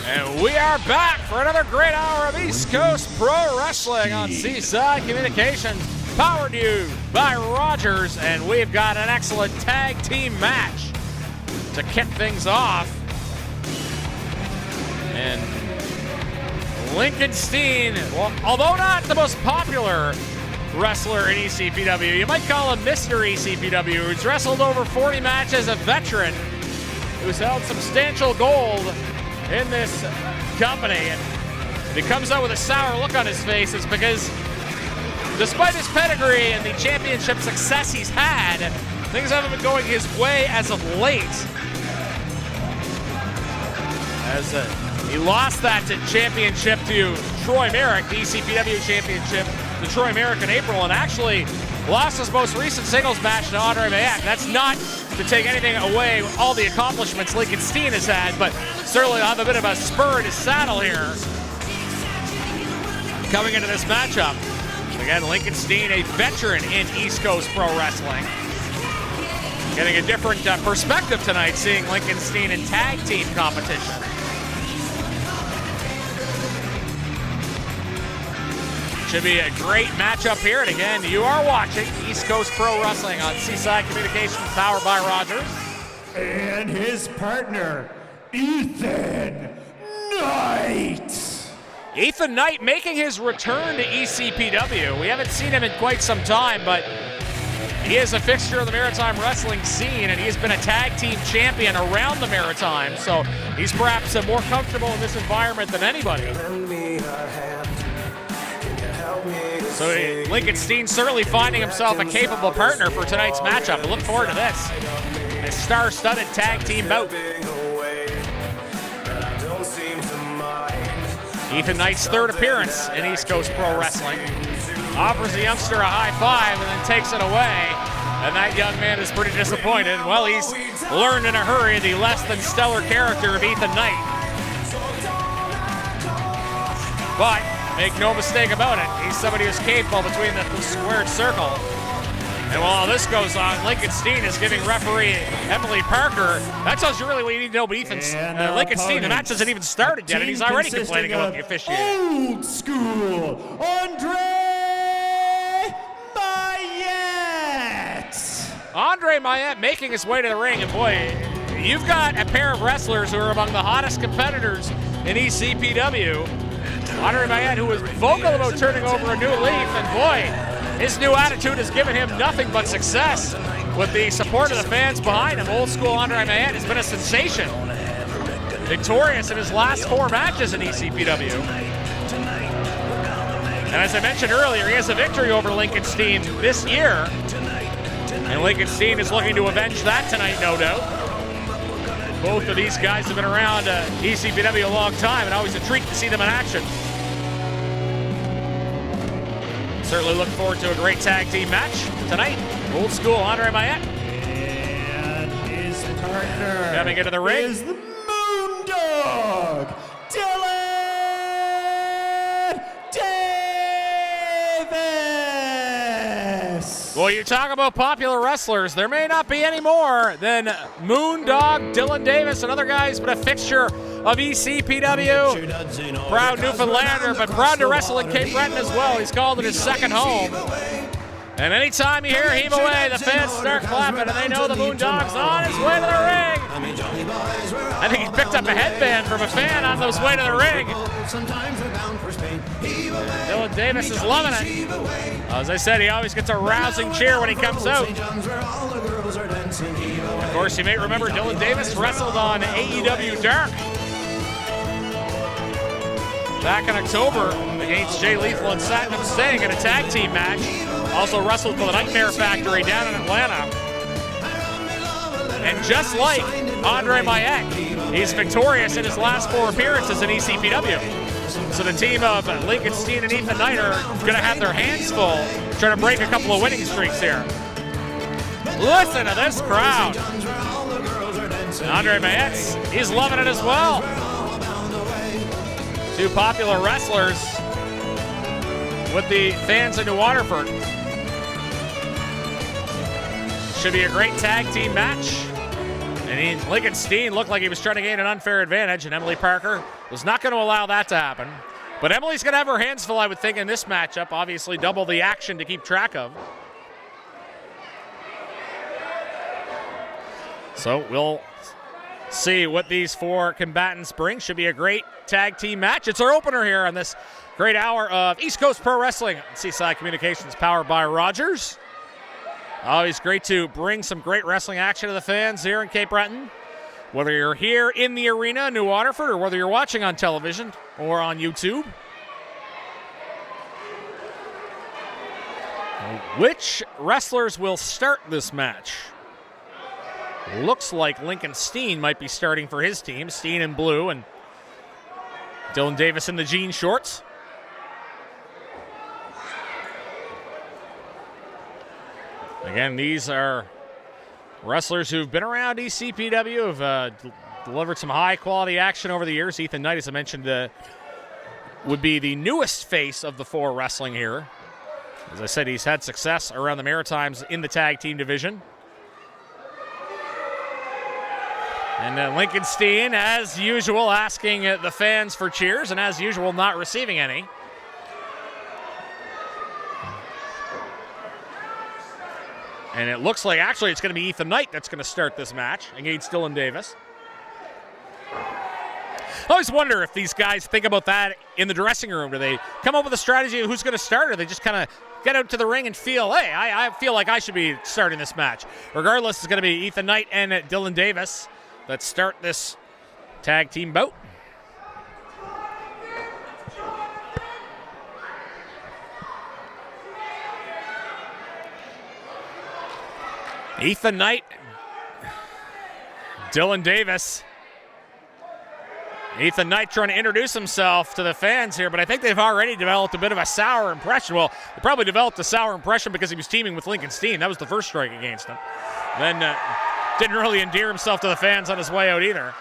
And we are back for another great hour of East Coast Pro Wrestling on Seaside Communications, powered to you by Rogers. And we've got an excellent tag team match to kick things off. And Lincoln Steen, well, although not the most popular wrestler in ECPW, you might call him Mr. ECPW, who's wrestled over 40 matches, a veteran who's held substantial gold in this company. And if he comes out with a sour look on his face, it's because despite his pedigree and the championship success he's had, things haven't been going his way as of late. As he lost that championship to Troy Merrick, the ECPW championship to Troy Merrick in April, and actually lost his most recent singles match to Andre Mayak. That's not to take anything away all the accomplishments Lincoln Steen has had, but certainly will have a bit of a spur in his saddle here coming into this matchup. Again, Lincoln Steen, a veteran in East Coast Pro Wrestling. Getting a different perspective tonight, seeing Lincoln Steen in tag team competition. Should be a great matchup here. And again, you are watching East Coast Pro Wrestling on Seaside Communications, powered by Rogers. And his partner, Ethan Knight. Ethan Knight making his return to ECPW. We haven't seen him in quite some time, but he is a fixture of the Maritime wrestling scene, and he has been a tag team champion around the Maritime, so he's perhaps more comfortable in this environment than anybody. So Lincoln Steen certainly finding himself a capable partner for tonight's matchup. I look forward to this. A star-studded tag team bout. Ethan Knight's third appearance in East Coast Pro Wrestling. Offers the youngster a high five and then takes it away. And that young man is pretty disappointed. Well, he's learned in a hurry the less than stellar character of Ethan Knight. But make no mistake about it, he's somebody who's capable between the squared circle. And while all this goes on, Lincoln Steen is giving referee Emily Parker. That tells you really what you need to know about Lincoln Steen. The match hasn't even started yet, and he's already complaining about the officiating. Old school Andre Mayette. Andre Mayette making his way to the ring, and boy, you've got a pair of wrestlers who are among the hottest competitors in ECPW. Andre Mayette, who was vocal about turning over a new leaf, and boy, his new attitude has given him nothing but success with the support of the fans behind him. Old school Andre Mayette has been a sensation. Victorious in his last 4 matches in ECPW. And as I mentioned earlier, he has a victory over Lincoln Steen this year. And Lincoln Steen is looking to avenge that tonight, no doubt. Both of these guys have been around ECPW a long time, and always a treat to see them in action. Certainly look forward to a great tag team match tonight. Old school Andre Mayette. And his partner coming into the ring is the Moondog, Dylan Davis. Well, you talk about popular wrestlers. There may not be any more than Moondog, Dylan Davis, and other guys, but a fixture of ECPW. Proud Newfoundlander, but proud to wrestle in Cape Breton as well. He's called it his second home. And anytime you hear Heave Away, the fans start clapping, and they know the Moondog's on his way to the ring. I think he picked up a headband from a fan on his way to the ring. Dylan Davis is loving it. As I said, he always gets a rousing cheer when he comes out. Of course, you may remember Dylan Davis wrestled on AEW Dark back in October against Jay Lethal and Satnam Singh in a tag team match. Also wrestled for the Nightmare Factory down in Atlanta. And just like Andre Mayette, he's victorious in his last 4 appearances in ECPW. So the team of Lincoln Steen and Ethan Knight are going to have their hands full trying to break a couple of winning streaks here. Listen to this crowd. Andre Mayette, he's loving it as well. 2 popular wrestlers with the fans in New Waterford. Should be a great tag team match. And Lincoln Steen looked like he was trying to gain an unfair advantage, and Emily Parker was not going to allow that to happen. But Emily's going to have her hands full, I would think, in this matchup. Obviously, double the action to keep track of. So we'll see what these four combatants bring. Should be a great tag team match. It's our opener here on this great hour of East Coast Pro Wrestling. Seaside Communications, powered by Rogers. Always great to bring some great wrestling action to the fans here in Cape Breton. Whether you're here in the arena in New Waterford or whether you're watching on television or on YouTube. Which wrestlers will start this match? Looks like Lincoln Steen might be starting for his team. Steen in blue and Dylan Davis in the jean shorts. Again, these are wrestlers who've been around ECPW, have delivered some high-quality action over the years. Ethan Knight, as I mentioned, would be the newest face of the four wrestling here. As I said, he's had success around the Maritimes in the tag team division. And Lincoln Steen, as usual, asking the fans for cheers, and as usual, not receiving any. And it looks like actually it's going to be Ethan Knight that's going to start this match against Dylan Davis. I always wonder if these guys think about that in the dressing room. Do they come up with a strategy of who's going to start, or they just kind of get out to the ring and feel, hey, I feel like I should be starting this match. Regardless, it's going to be Ethan Knight and Dylan Davis that start this tag team bout. Ethan Knight, Dylan Davis. Ethan Knight trying to introduce himself to the fans here, but I think they've already developed a bit of a sour impression. Well, they probably developed a sour impression because he was teaming with Lincoln Steen. That was the first strike against him. Then didn't really endear himself to the fans on his way out either.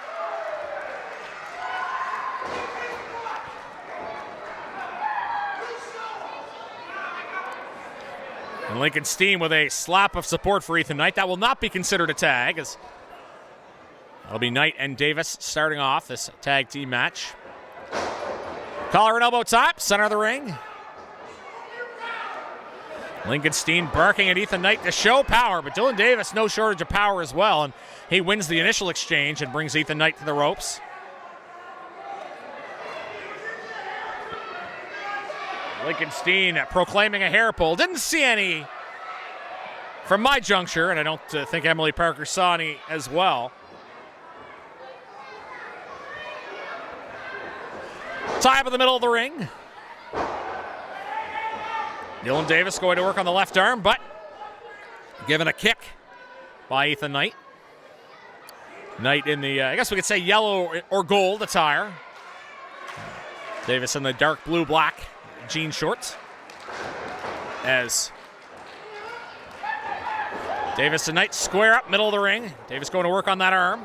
And Lincoln Steen with a slap of support for Ethan Knight. That will not be considered a tag, as it'll be Knight and Davis starting off this tag team match. Collar and elbow top, center of the ring. Lincoln Steen barking at Ethan Knight to show power, but Dylan Davis no shortage of power as well, and he wins the initial exchange and brings Ethan Knight to the ropes. Lincoln Steen proclaiming a hair pull. Didn't see any from my juncture, and I don't think Emily Parker saw any as well. Tie up in the middle of the ring. Dylan Davis going to work on the left arm, but given a kick by Ethan Knight. Knight in the, I guess we could say yellow or gold attire. Davis in the dark blue-black jean shorts. As Davis and Knight square up middle of the ring. Davis going to work on that arm.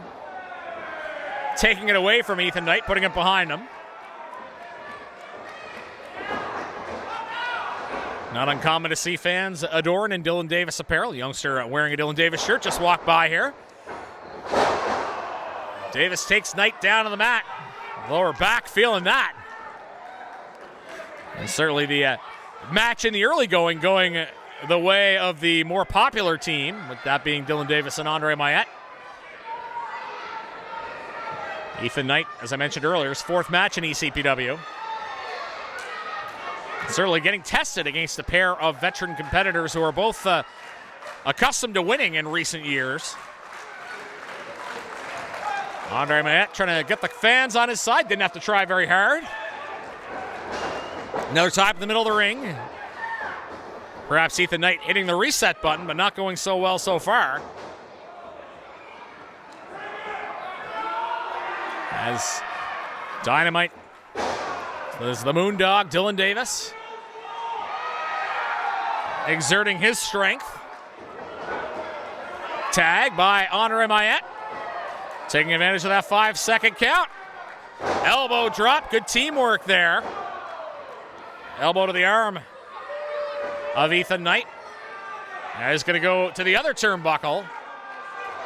Taking it away from Ethan Knight, putting it behind him. Not uncommon to see fans adoring in Dylan Davis apparel. Youngster wearing a Dylan Davis shirt just walked by here. Davis takes Knight down on the mat. Lower back, feeling that. And certainly the match in the early going the way of the more popular team, with that being Dylan Davis and Andre Mayette. Ethan Knight, as I mentioned earlier, his fourth match in ECPW. Certainly getting tested against a pair of veteran competitors who are both accustomed to winning in recent years. Andre Mayette trying to get the fans on his side. Didn't have to try very hard. Another time in the middle of the ring. Perhaps Ethan Knight hitting the reset button, but not going so well so far. As Dynamite, there's the Moondog, Dylan Davis, exerting his strength. Tag by Andre Mayette. Taking advantage of that 5-second count. Elbow drop, good teamwork there. Elbow to the arm of Ethan Knight. Now he's going to go to the other turnbuckle.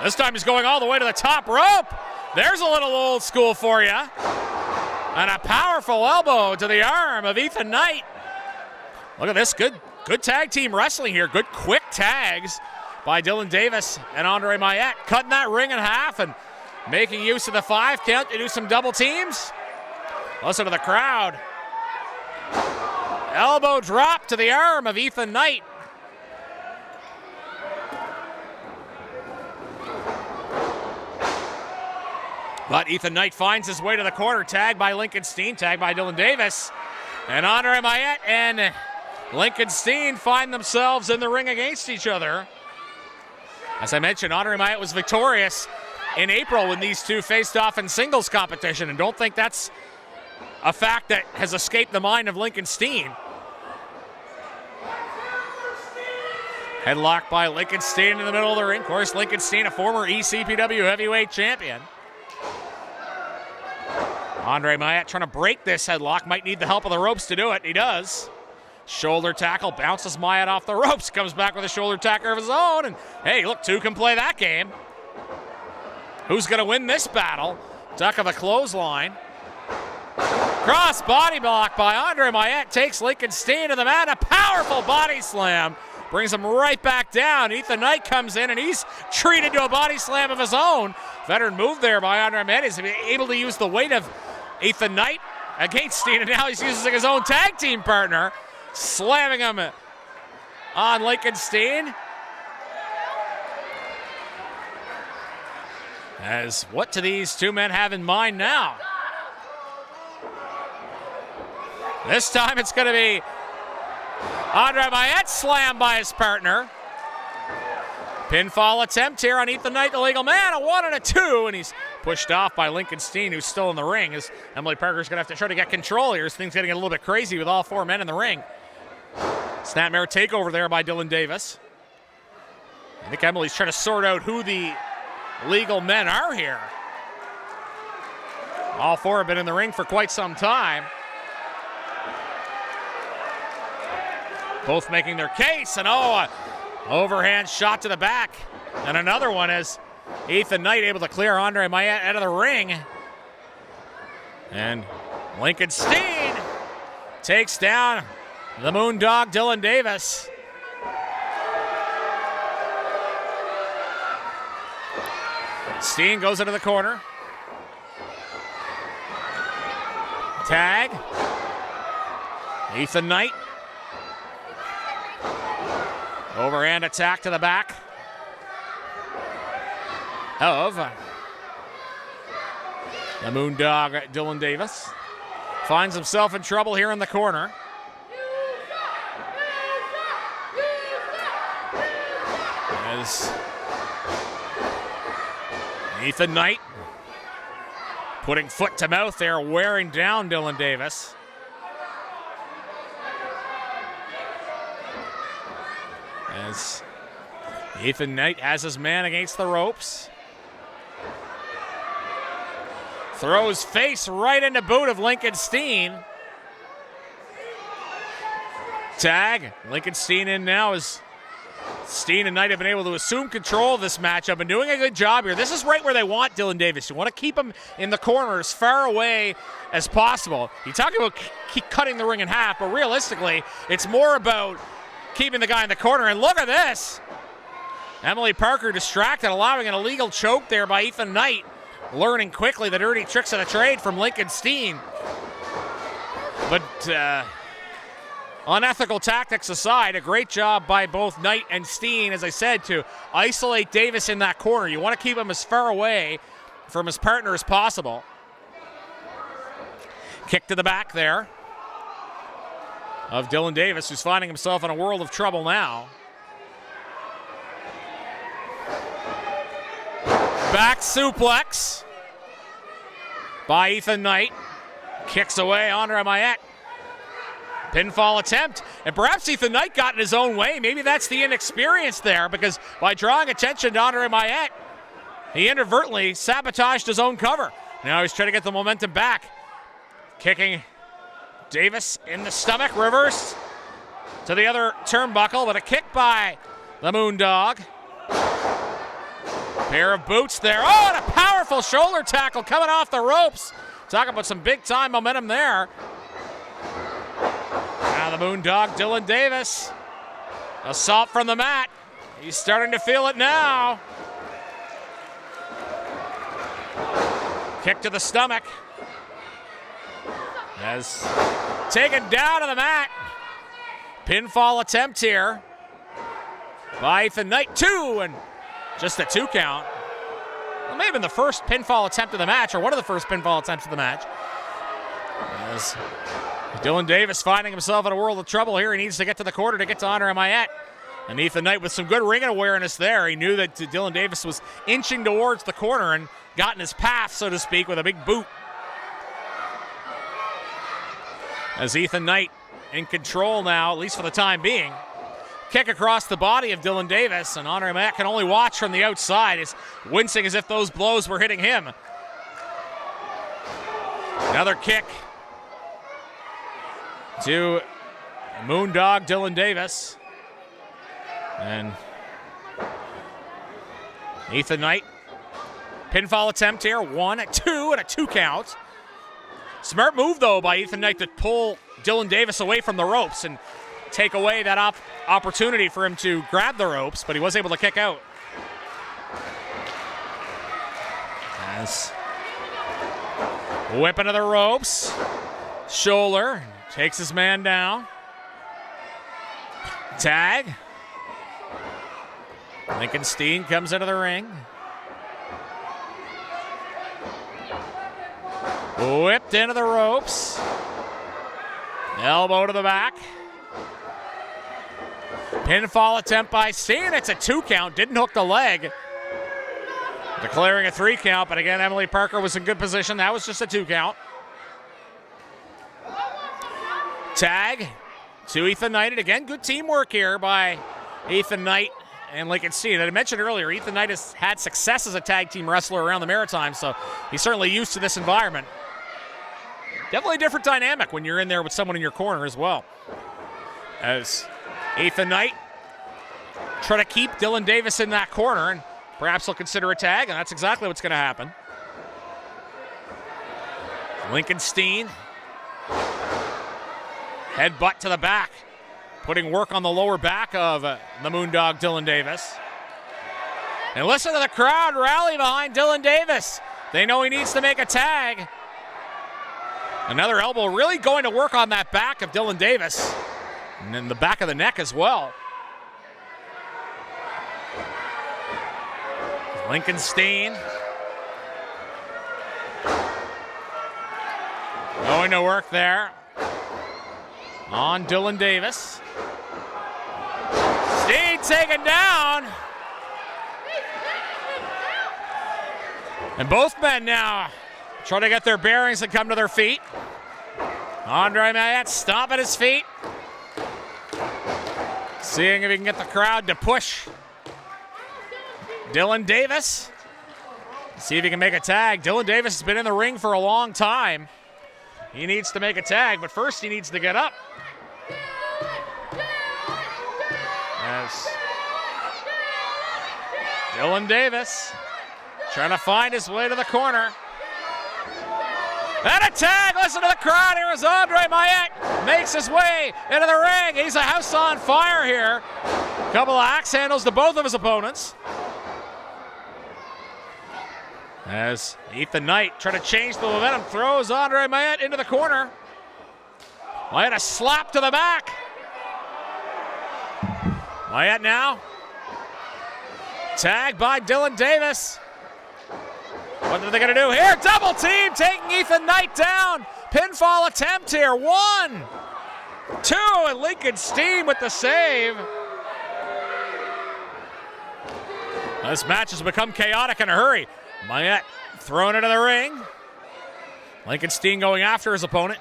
This time he's going all the way to the top rope. There's a little old school for you. And a powerful elbow to the arm of Ethan Knight. Look at this, good tag team wrestling here. Good quick tags by Dylan Davis and Andre Mayette. Cutting that ring in half and making use of the 5 count to do some double teams. Listen to the crowd. Elbow drop to the arm of Ethan Knight. But Ethan Knight finds his way to the corner. Tagged by Lincoln Steen, tagged by Dylan Davis. And Andre Mayette and Lincoln Steen find themselves in the ring against each other. As I mentioned, Andre Mayette was victorious in April when these two faced off in singles competition, and don't think that's a fact that has escaped the mind of Lincoln Steen. Headlock by Lincoln Steen in the middle of the ring. Of course, Lincoln Steen, a former ECPW heavyweight champion. Andre Mayette trying to break this headlock. Might need the help of the ropes to do it. He does. Shoulder tackle, bounces Mayette off the ropes, comes back with a shoulder tackle of his own, and hey, look, 2 can play that game. Who's going to win this battle? Duck of a clothesline. Cross body block by Andre Mayette takes Lincoln Steen to the mat. A powerful body slam brings him right back down. Ethan Knight comes in and he's treated to a body slam of his own. Veteran move there by Andre Mayette. He's able to use the weight of Ethan Knight against Steen, and now he's using his own tag team partner, slamming him on Lincoln Steen. As what do these two men have in mind now? This time it's going to be Andre Mayette slammed by his partner. Pinfall attempt here on Ethan Knight, the legal man. A 1 and a 2, and he's pushed off by Lincoln Steen, who's still in the ring. As Emily Parker's going to have to try to get control here. Things getting a little bit crazy with all 4 men in the ring. Snapmare takeover there by Dylan Davis. I think Emily's trying to sort out who the legal men are here. All 4 have been in the ring for quite some time. Both making their case, and overhand shot to the back. And another one as Ethan Knight able to clear Andre Mayette out of the ring. And Lincoln Steen takes down the Moondog Dylan Davis. Steen goes into the corner. Tag. Ethan Knight. Overhand attack to the back of the Moondog Dylan Davis. Finds himself in trouble here in the corner. As Ethan Knight putting foot to mouth there, wearing down Dylan Davis. As Ethan Knight has his man against the ropes. Throws face right into boot of Lincoln Steen. Tag. Lincoln Steen in now as Steen and Knight have been able to assume control of this matchup and doing a good job here. This is right where they want Dylan Davis. You want to keep him in the corner as far away as possible. You talk about keep cutting the ring in half, but realistically, it's more about keeping the guy in the corner. And look at this. Emily Parker distracted, allowing an illegal choke there by Ethan Knight. Learning quickly the dirty tricks of the trade from Lincoln Steen. But unethical tactics aside, a great job by both Knight and Steen, as I said, to isolate Davis in that corner. You want to keep him as far away from his partner as possible. Kick to the back there of Dylan Davis, who's finding himself in a world of trouble now. Back suplex by Ethan Knight. Kicks away Andre Mayette. Pinfall attempt, and perhaps Ethan Knight got in his own way. Maybe that's the inexperience there, because by drawing attention to Andre Mayette, he inadvertently sabotaged his own cover. Now he's trying to get the momentum back. Kicking Davis in the stomach, reverse to the other turnbuckle, but a kick by the Moondog. Pair of boots there. Oh, and a powerful shoulder tackle coming off the ropes. Talk about some big-time momentum there. Now the Moondog, Dylan Davis. Assault from the mat. He's starting to feel it now. Kick to the stomach. As taken down to the mat. Pinfall attempt here by Ethan Knight. 2, and just a 2 count. It may have been the first pinfall attempt of the match, or one of the first pinfall attempts of the match. As Dylan Davis finding himself in a world of trouble here. He needs to get to the corner to get to Andre Mayette. And Ethan Knight with some good ring awareness there. He knew that Dylan Davis was inching towards the corner and got in his path, so to speak, with a big boot. As Ethan Knight in control now, at least for the time being. Kick across the body of Dylan Davis, and Andre Mayette can only watch from the outside. He's wincing as if those blows were hitting him. Another kick to Moondog Dylan Davis. And Ethan Knight. Pinfall attempt here. 1, 2, and a 2 count. Smart move, though, by Ethan Knight to pull Dylan Davis away from the ropes and take away that opportunity for him to grab the ropes, but he was able to kick out. As whip into the ropes. Shoulder takes his man down. Tag. Lincoln Steen comes into the ring. Whipped into the ropes. Elbow to the back. Pinfall attempt by Steen. It's a 2 count. Didn't hook the leg. Declaring a 3 count, but again, Emily Parker was in good position. That was just a 2 count. Tag to Ethan Knight. And again, good teamwork here by Ethan Knight and Lincoln Steen. I mentioned earlier, Ethan Knight has had success as a tag team wrestler around the Maritimes, so he's certainly used to this environment. Definitely a different dynamic when you're in there with someone in your corner as well. As Ethan Knight try to keep Dylan Davis in that corner, and perhaps he'll consider a tag, and that's exactly what's going to happen. Lincoln Steen. Headbutt to the back. Putting work on the lower back of the Moondog Dylan Davis. And listen to the crowd rally behind Dylan Davis. They know he needs to make a tag. Another elbow really going to work on that back of Dylan Davis. And then the back of the neck as well. Lincoln Steen. Going to work there on Dylan Davis. Steen taken down. And both men now trying to get their bearings and come to their feet. Andre Mayette stomping his feet. Seeing if he can get the crowd to push Dylan Davis. See if he can make a tag. Dylan Davis has been in the ring for a long time. He needs to make a tag, but first he needs to get up. As Dylan Davis trying to find his way to the corner. And a tag, listen to the crowd here as Andre Mayette makes his way into the ring. He's a house on fire here. Couple of axe handles to both of his opponents. As Ethan Knight trying to change the momentum, throws Andre Mayette into the corner. Mayette a slap to the back. Mayette now. Tagged by Dylan Davis. What are they going to do here? Double team taking Ethan Knight down. Pinfall attempt here. 1, 2, and Lincoln Steen with the save. This match has become chaotic in a hurry. Mayette thrown into the ring. Lincoln Steen going after his opponent.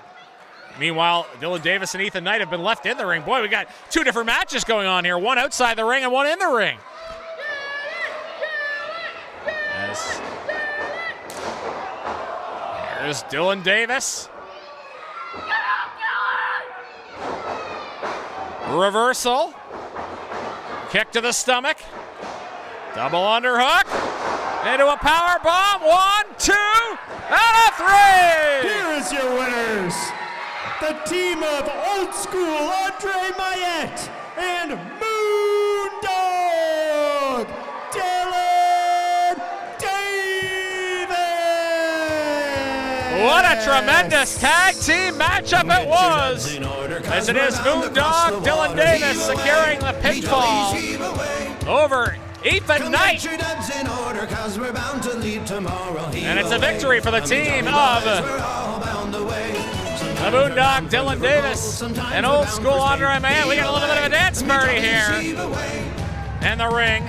Meanwhile, Dylan Davis and Ethan Knight have been left in the ring. Boy, we got 2 different matches going on here. One outside the ring and one in the ring. As here's Dylan Davis. Reversal. Kick to the stomach. Double underhook. Into a power bomb. 1, 2, and a 3. Here is your winners. The team of Old School Andre Mayette and Moondog Dylan Davis. What a tremendous tag team matchup it was. As it is Moondog Dylan Davis securing the pinfall over Ethan Knight. And it's a victory for the team of the Moondog Dylan Davis and Old School Andre Mayette. We got a little bit of a dance party here in the ring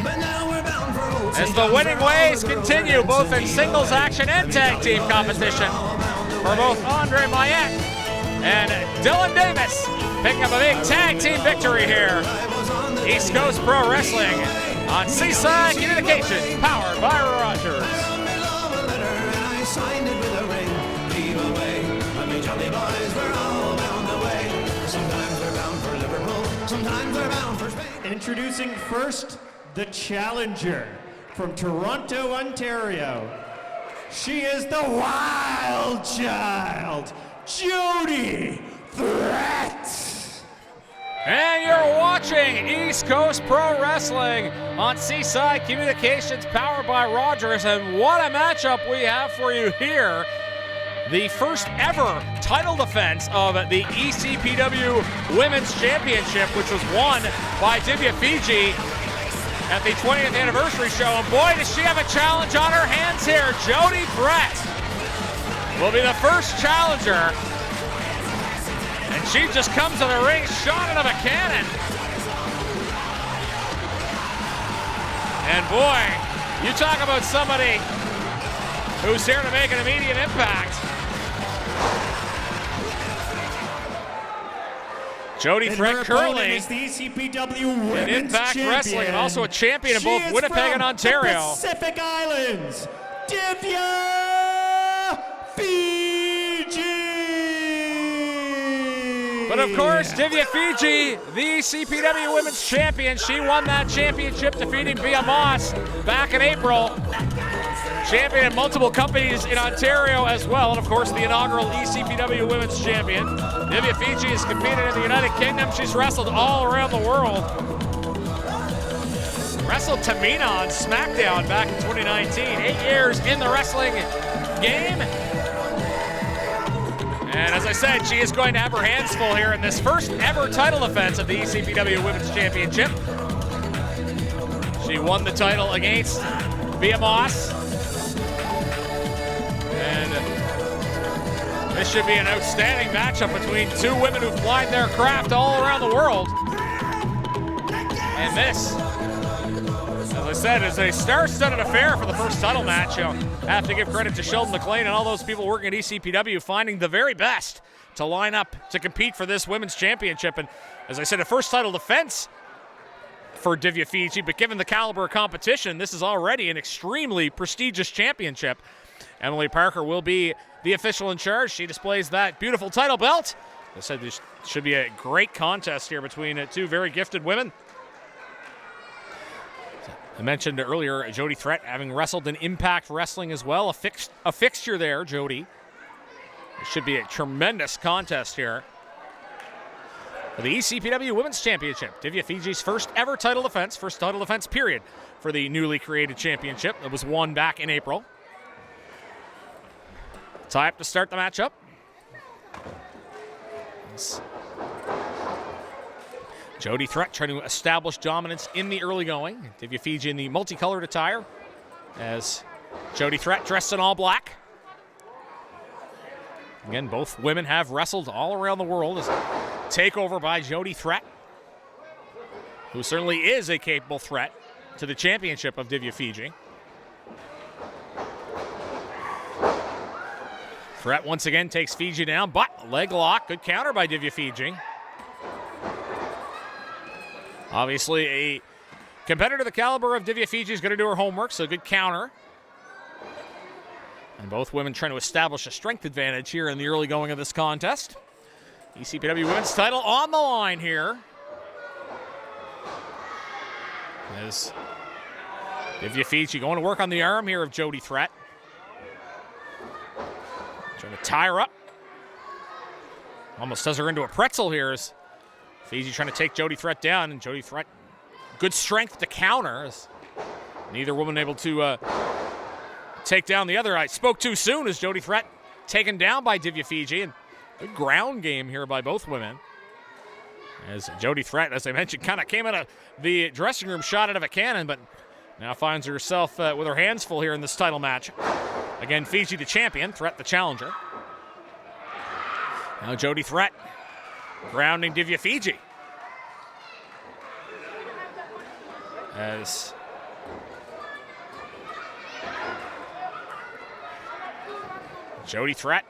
as the winning ways continue both in singles action and tag team competition for both Andre Mayette and Dylan Davis picking up a big tag team victory here. East Coast Pro Wrestling on Seaside Communications, powered by Rogers. Introducing first, the challenger from Toronto, Ontario. She is the wild child, Jody Threat. And you're watching East Coast Pro Wrestling on Seaside Communications, powered by Rogers. And what a matchup we have for you here. The first ever title defense of the ECPW Women's Championship, which was won by Divya Fiji at the 20th anniversary show. And boy, does she have a challenge on her hands here. Jody Threat will be the first challenger. And she just comes to the ring shot out of a cannon. And boy, you talk about somebody who's here to make an immediate impact. Jody Threat currently is the ECPW in Women's Impact Champion. Wrestling and also a champion in She both is Winnipeg and from Ontario. The Pacific Islands, Divya Fiji. But of course, Divya Fiji, the ECPW Women's Champion, she won that championship defeating Bia Moss back in April. Champion in multiple companies in Ontario as well, and of course the inaugural ECPW Women's Champion. Divya Fiji has competed in the United Kingdom. She's wrestled all around the world. Wrestled Tamina on SmackDown back in 2019. 8 years in the wrestling game. And as I said, she is going to have her hands full here in this first ever title defense of the ECPW Women's Championship. She won the title against Bia Moss. And this should be an outstanding matchup between two women who've plied their craft all around the world. And this, as I said, is a star-studded affair for the first title match. You'll have to give credit to Sheldon McLean and all those people working at ECPW finding the very best to line up to compete for this women's championship. And as I said, a first title defense for Divya Fiji, but given the caliber of competition, this is already an extremely prestigious championship. Emily Parker will be the official in charge. She displays that beautiful title belt. As I said, this should be a great contest here between two very gifted women. I mentioned earlier Jody Threat having wrestled in Impact Wrestling as well. A fixture there, Jody. It should be a tremendous contest here for the ECPW Women's Championship. Divya Fiji's first title defense period for the newly created championship. It was won back in April. Tie up to start the matchup. Jody Threat trying to establish dominance in the early going. Divya Fiji in the multicolored attire as Jody Threat dressed in all black. Again, both women have wrestled all around the world. As a takeover by Jody Threat, who certainly is a capable threat to the championship of Divya Fiji. Threat once again takes Fiji down, but leg lock. Good counter by Divya Fiji. Obviously, a competitor the caliber of Divya Fiji is going to do her homework, so good counter. And both women trying to establish a strength advantage here in the early going of this contest. ECPW Women's title on the line here. As Divya Fiji going to work on the arm here of Jody Threat. Trying to tie her up. Almost does her into a pretzel here as Fiji trying to take Jody Threat down, and Jody Threat, good strength to counter. As neither woman able to take down the other. I spoke too soon as Jody Threat taken down by Divya Fiji, and good ground game here by both women. As Jody Threat, as I mentioned, kind of came out of the dressing room, shot out of a cannon, but now finds herself with her hands full here in this title match. Again, Fiji the champion, Threat the challenger. Now Jody Threat grounding Divya Fiji. As Jody Threat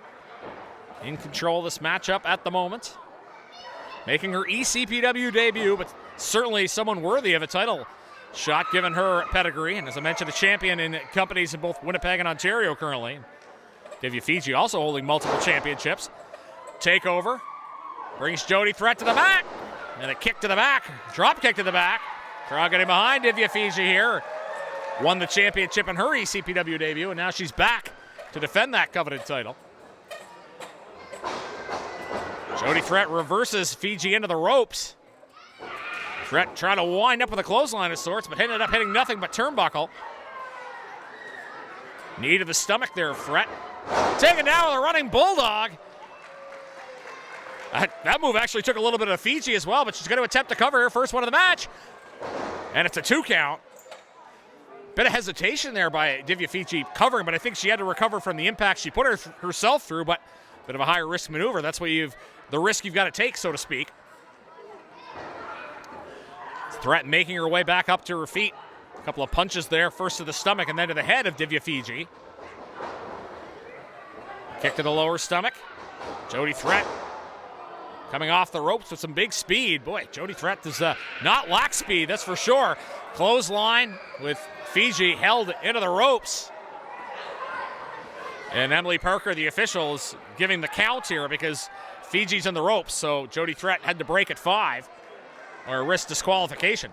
in control of this matchup at the moment. Making her ECPW debut, but certainly someone worthy of a title shot given her pedigree. And as I mentioned, a champion in companies in both Winnipeg and Ontario currently. Divya Fiji also holding multiple championships. Takeover. Brings Jody Threat to the back. And a kick to the back. Drop kick to the back. Crowd getting behind Divya Fiji here. Won the championship in her ECPW debut, and now she's back to defend that coveted title. Jody Threat reverses Fiji into the ropes. Threat trying to wind up with a clothesline of sorts, but ended up hitting nothing but turnbuckle. Knee to the stomach there, Threat. Taken down with a running bulldog. That move actually took a little bit of Fiji as well, but she's going to attempt to cover her first one of the match. And it's a 2 count. Bit of hesitation there by Divya Fiji covering, but I think she had to recover from the impact she put herself through, but bit of a higher risk maneuver. That's what the risk you've got to take, so to speak. Threat making her way back up to her feet. A couple of punches there, first to the stomach and then to the head of Divya Fiji. Kick to the lower stomach. Jody Threat coming off the ropes with some big speed. Boy, Jody Threat does not lack speed, that's for sure. Clothesline with Fiji held into the ropes. And Emily Parker, the official, is giving the count here because Fiji's in the ropes, so Jody Threat had to break at 5 or risk disqualification.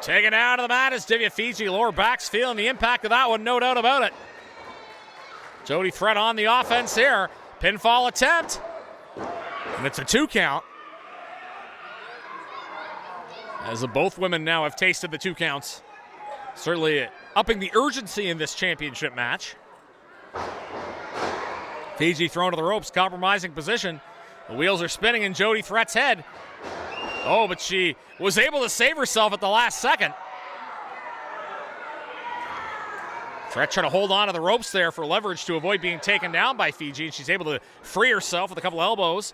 Taken out of the mat is Divya Fiji. Lower back's feeling the impact of that one, no doubt about it. Jody Threat on the offense here. Pinfall attempt. And it's a 2 count. As both women now have tasted the 2 counts. Certainly upping the urgency in this championship match. Fiji thrown to the ropes, compromising position. The wheels are spinning in Jody Threat's head. Oh, but she was able to save herself at the last second. Threat trying to hold on to the ropes there for leverage to avoid being taken down by Fiji, and she's able to free herself with a couple elbows.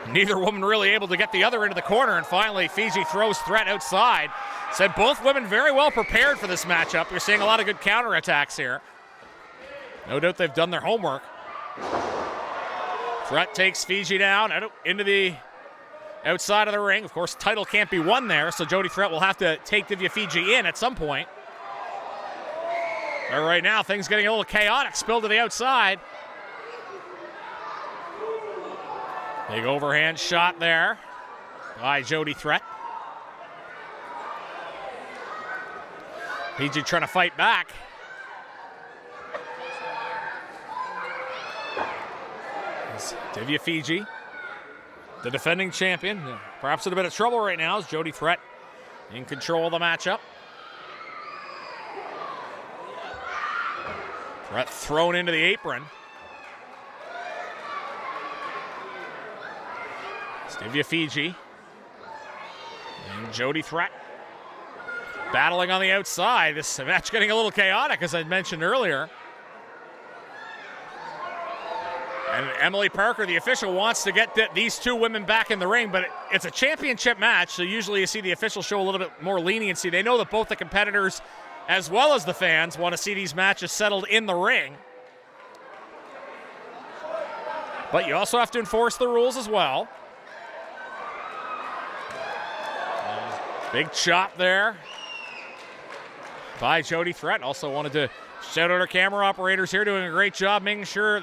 Neither woman really able to get the other into the corner, and finally Fiji throws Threat outside. Said both women very well prepared for this matchup. You're seeing a lot of good counterattacks here. No doubt they've done their homework. Threat takes Fiji down into the outside of the ring. Of course, title can't be won there, so Jody Threat will have to take Divya Fiji in at some point. But right now, things getting a little chaotic. Spilled to the outside. Big overhand shot there by Jody Threat. Fiji trying to fight back. It's Divya Fiji, the defending champion, perhaps in a bit of trouble right now as Jody Threat in control of the matchup. Threat thrown into the apron. It's Divya Fiji and Jody Threat battling on the outside. This match getting a little chaotic, as I mentioned earlier. And Emily Parker, the official, wants to get these 2 women back in the ring, but it's a championship match, so usually you see the officials show a little bit more leniency. They know that both the competitors, as well as the fans, want to see these matches settled in the ring. But you also have to enforce the rules as well. Big chop there by Jody Threat. Also wanted to shout out our camera operators here doing a great job making sure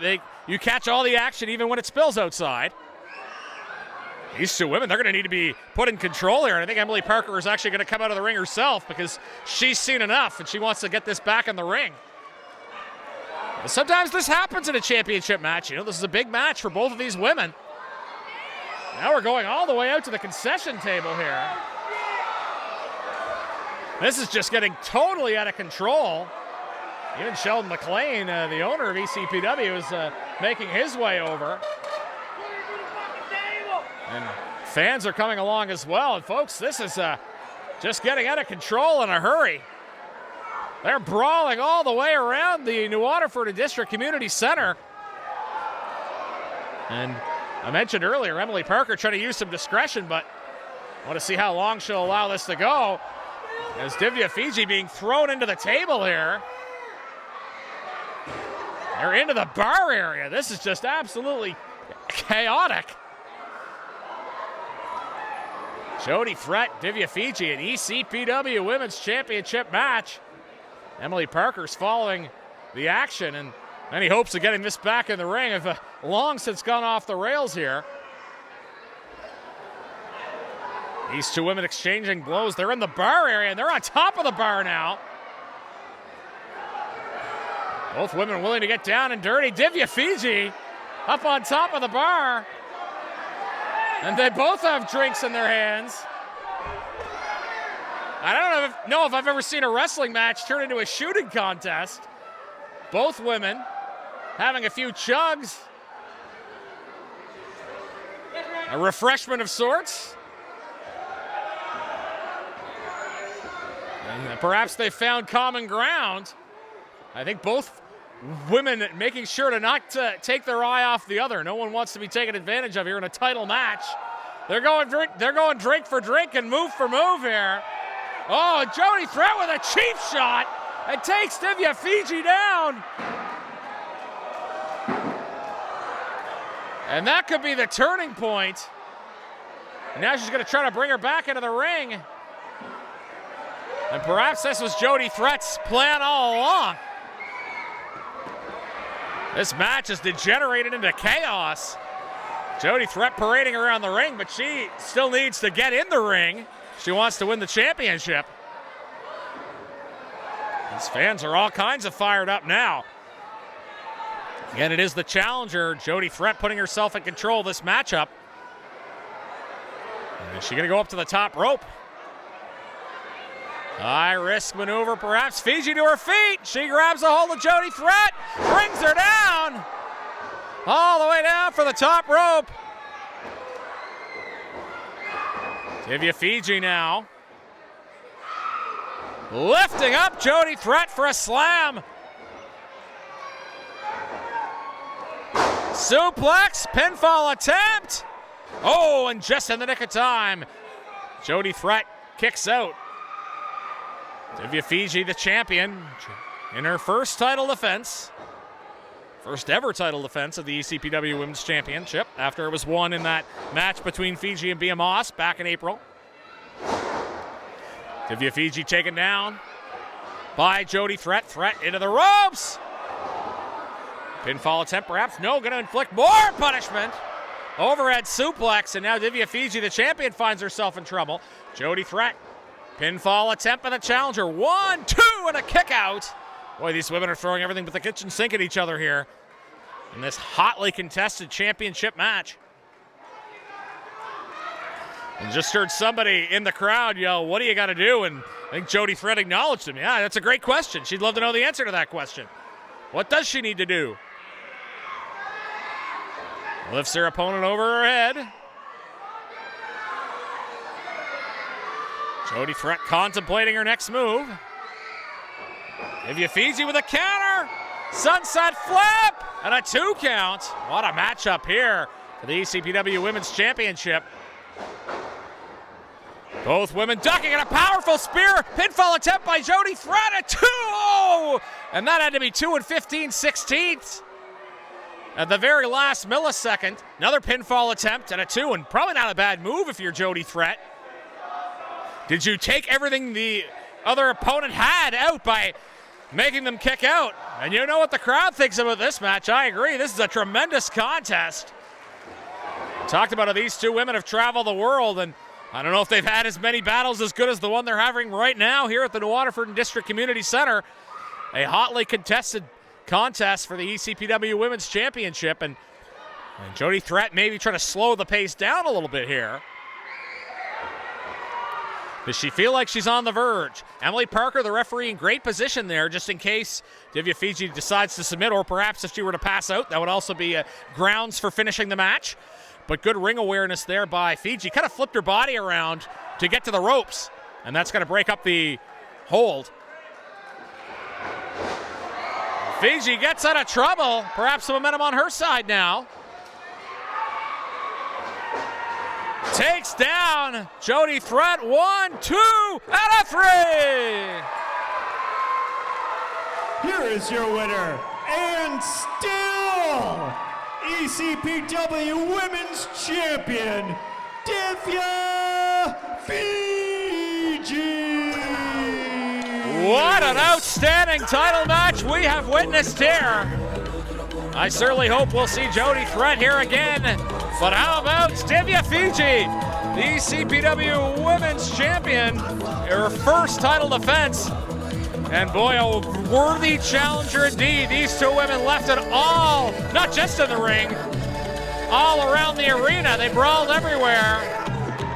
you catch all the action even when it spills outside. These two women, they're going to need to be put in control here. And I think Emily Parker is actually going to come out of the ring herself because she's seen enough and she wants to get this back in the ring. Sometimes this happens in a championship match. You know, this is a big match for both of these women. Now we're going all the way out to the concession table here. This is just getting totally out of control. Even Sheldon McLean, the owner of ECPW, is making his way over. And fans are coming along as well. And folks, this is just getting out of control in a hurry. They're brawling all the way around the New Waterford District Community Center. And I mentioned earlier, Emily Parker trying to use some discretion, but I want to see how long she'll allow this to go. As Divya Fiji being thrown into the table here. They're into the bar area. This is just absolutely chaotic. Jody Threat, Divya Fiji, an ECPW Women's Championship match. Emily Parker's following the action, and any hopes of getting this back in the ring have long since gone off the rails here. These two women exchanging blows. They're in the bar area, and they're on top of the bar now. Both women willing to get down and dirty. Divya Fiji up on top of the bar. And they both have drinks in their hands. I don't know if I've ever seen a wrestling match turn into a shooting contest. Both women having a few chugs. A refreshment of sorts. And perhaps they found common ground. I think both women making sure to not take their eye off the other. No one wants to be taken advantage of here in a title match. They're going drink for drink and move for move here. Oh, Jody Threat with a cheap shot. It takes Divya Fiji down. And that could be the turning point. And now she's going to try to bring her back into the ring. And perhaps this was Jody Threat's plan all along. This match has degenerated into chaos. Jody Threat parading around the ring, but she still needs to get in the ring. She wants to win the championship. These fans are all kinds of fired up now. Again, it is the challenger, Jody Threat, putting herself in control of this matchup. And is she going to go up to the top rope? High risk maneuver, perhaps. Fiji to her feet. She grabs a hold of Jody Threat, brings her down. All the way down for the top rope. Divya Fiji now. Lifting up Jody Threat for a slam. Suplex, pinfall attempt. Oh, and just in the nick of time, Jody Threat kicks out. Divya Fiji, the champion, in her first title defense. First ever title defense of the ECPW Women's Championship after it was won in that match between Fiji and Bia Moss back in April. Divya Fiji taken down by Jody Threat. Threat into the ropes. Pinfall attempt perhaps. No, going to inflict more punishment. Overhead suplex, and now Divya Fiji, the champion, finds herself in trouble. Jody Threat. Pinfall attempt by the challenger. 1, 2, and a kick out. Boy, these women are throwing everything but the kitchen sink at each other here in this hotly contested championship match. And just heard somebody in the crowd yell, "What do you got to do?" And I think Jody Threat acknowledged him. Yeah, that's a great question. She'd love to know the answer to that question. What does she need to do? Lifts her opponent over her head. Jody Threat contemplating her next move. Divya Fiji with a counter. Sunset flip and a 2 count. What a matchup here for the ECPW Women's Championship. Both women ducking and a powerful spear. Pinfall attempt by Jody Threat. A 2-0. And that had to be 2 15/16. At the very last millisecond, another pinfall attempt and a 2, and probably not a bad move if you're Jody Threat. Did you take everything the other opponent had out by making them kick out. And you know what the crowd thinks about this match. I agree. This is a tremendous contest. Talked about how these two women have traveled the world, and I don't know if they've had as many battles as good as the one they're having right now here at the New Waterford District Community Center. A hotly contested contest for the ECPW Women's Championship, and Jody Threat maybe trying to slow the pace down a little bit here. Does she feel like she's on the verge? Emily Parker, the referee, in great position there just in case Divya Fiji decides to submit, or perhaps if she were to pass out, that would also be grounds for finishing the match. But good ring awareness there by Fiji. Kind of flipped her body around to get to the ropes, and that's going to break up the hold. Fiji gets out of trouble. Perhaps some momentum on her side now. Takes down Jody Threat. 1, 2, and a 3. Here is your winner, and still ECPW Women's Champion, Divya Fiji. What an outstanding title match we have witnessed here. I certainly hope we'll see Jody Threat here again. But how about Divya Fiji, the ECPW Women's Champion, her first title defense. And boy, a worthy challenger indeed. These two women left it all, not just in the ring, all around the arena. They brawled everywhere.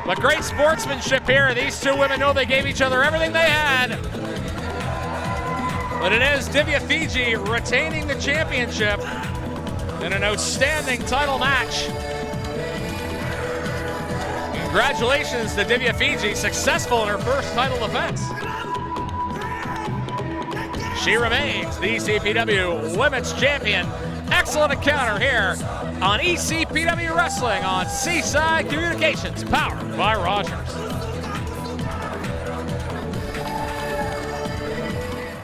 But great sportsmanship here. These two women know they gave each other everything they had. But it is Divya Fiji retaining the championship in an outstanding title match. Congratulations to Divya Fiji, successful in her first title defense. She remains the ECPW Women's Champion. Excellent encounter here on ECPW Wrestling on Seaside Communications, powered by Rogers.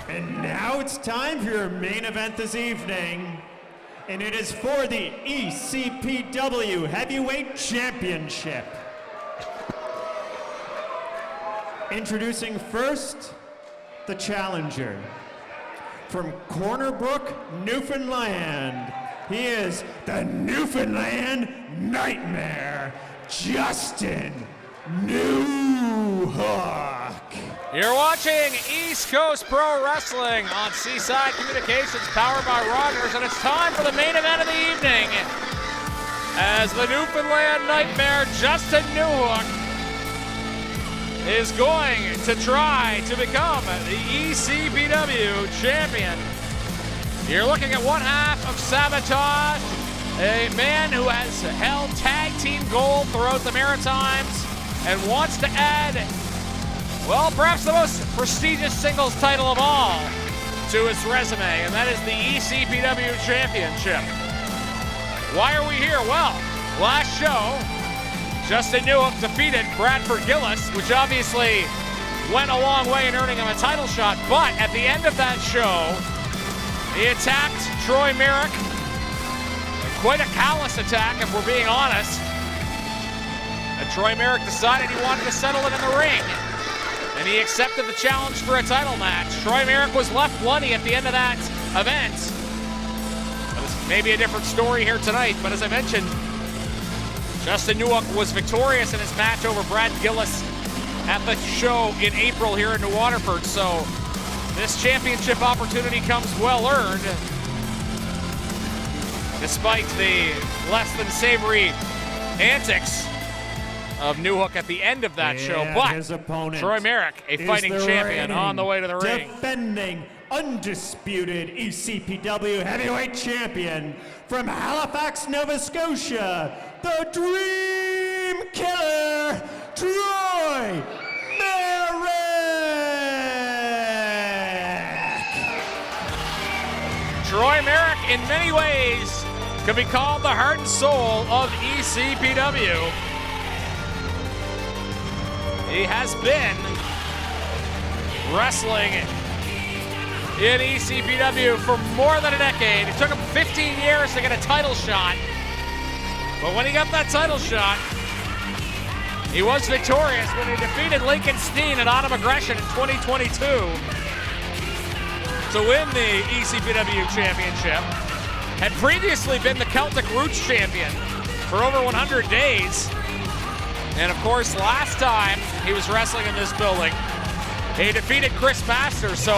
And now it's time for your main event this evening. And it is for the ECPW Heavyweight Championship. Introducing first, the challenger. From Corner Brook, Newfoundland, he is the Newfoundland Nightmare, Justin Newhook. You're watching East Coast Pro Wrestling on Seaside Communications, powered by Rogers, and it's time for the main event of the evening. As the Newfoundland Nightmare, Justin Newhook, is going to try to become the ECPW champion. You're looking at one half of Sabotage, a man who has held tag team gold throughout the Maritimes and wants to add, well, perhaps the most prestigious singles title of all to his resume, and that is the ECPW championship. Why are we here? Well, last show, Justin Newhook defeated Bradford Gillis, which obviously went a long way in earning him a title shot, but at the end of that show, he attacked Troy Merrick. Quite a callous attack, if we're being honest. And Troy Merrick decided he wanted to settle it in the ring, and he accepted the challenge for a title match. Troy Merrick was left bloody at the end of that event. That was maybe a different story here tonight, but as I mentioned, Justin Newhook was victorious in his match over Brad Gillis at the show in April here in New Waterford, so this championship opportunity comes well earned, despite the less than savory antics of Newhook at the end of that show. But his opponent, Troy Merrick, a fighting champion, on the way to the ring. Defending undisputed ECPW heavyweight champion from Halifax, Nova Scotia, the Dream Killer, Troy Merrick. Troy Merrick, in many ways, could be called the heart and soul of ECPW. He has been wrestling in ECPW for more than a decade. It took him 15 years to get a title shot, but when he got that title shot, he was victorious when he defeated Lincoln Steen at Autumn Aggression in 2022. to win the ECPW championship. Had previously been the Celtic Roots champion for over 100 days. And of course, last time he was wrestling in this building, he defeated Chris Masters. So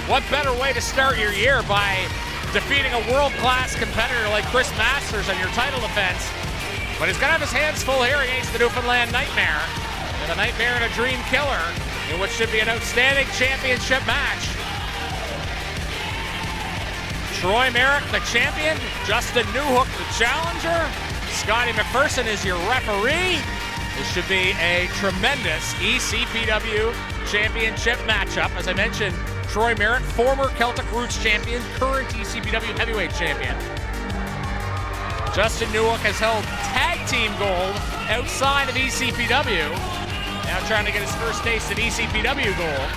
what better way to start your year by defeating a world-class competitor like Chris Masters on your title defense. But he's going to have his hands full here against the Newfoundland Nightmare. And a Nightmare and a Dream Killer, in which should be an outstanding championship match. Troy Merrick, the champion. Justin Newhook, the challenger. Scotty McPherson is your referee. This should be a tremendous ECPW championship matchup. As I mentioned, Troy Merrick, former Celtic Roots champion, current ECPW heavyweight champion. Justin Newhook has held tag team gold outside of ECPW. Now trying to get his first taste of ECPW gold.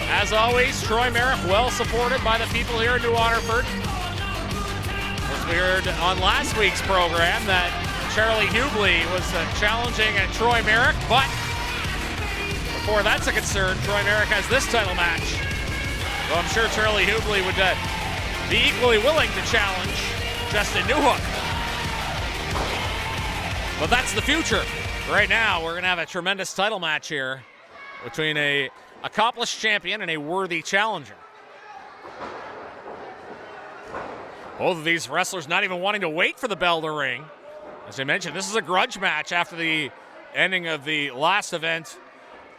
As always, Troy Merrick well supported by the people here in New Waterford. As we heard on last week's program that Charlie Hubley was challenging Troy Merrick, but before that's a concern, Troy Merrick has this title match. Well, I'm sure Charlie Hubley would be equally willing to challenge Justin Newhook. But that's the future. Right now, we're going to have a tremendous title match here between a accomplished champion and a worthy challenger. Both of these wrestlers not even wanting to wait for the bell to ring. As I mentioned, this is a grudge match after the ending of the last event